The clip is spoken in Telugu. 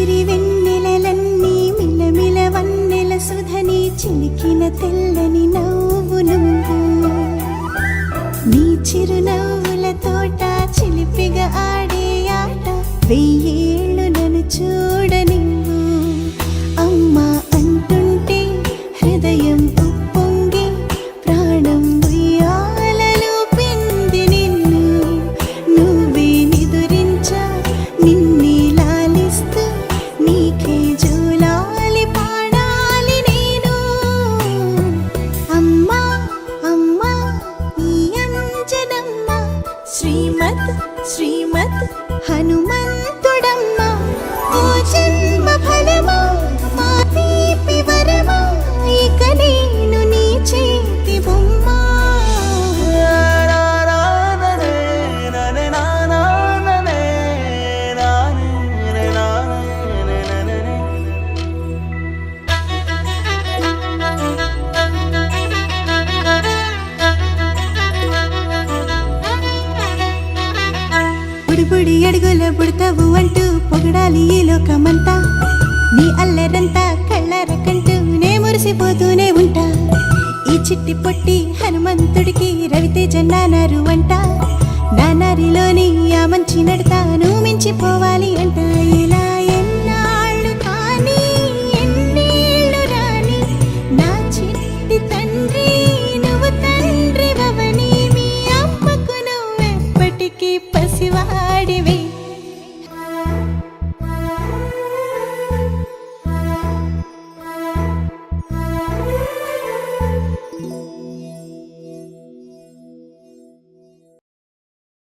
సిరి వెన్నెలలన్నీ మిలమిల వన్నెల సుధని చిలికిన తెల్లని నవ్వు నువ్వు నీ చిరునవ్వుల తోట చిలిపిగా ఆడే ఆట వెయ్యేళ్ళు నన్ను చూడనివ్వు అమ్మా అంటుంటే హృదయం ఉప్పొంగి ప్రాణం ఉయ్యాలలో పింది నిన్ను నువ్వే నిదురించా నిన్నే లాలిస్తూ నీకే జూలాలి పాడాలి నేను అమ్మా అమ్మా ఈ అంజనమ్మ శ్రీమత్ శ్రీమత్ హనుమంతుడమ్మ ఓ జన్మ ఫలమా మా తీపి వరమా ఇక నేను నీ చేతి బొమ్మ బుడి అడుగుల బుడతావు అంటూ పొగడాలి ఈ లోకమంతా నీ అల్లరంతా కళ్ళారకంటూ నే మురిసిపోతూనే ఉంటా ఈ చిట్టి పొట్టి హనుమంతుడికి రవితేజ నాన్నారు అంట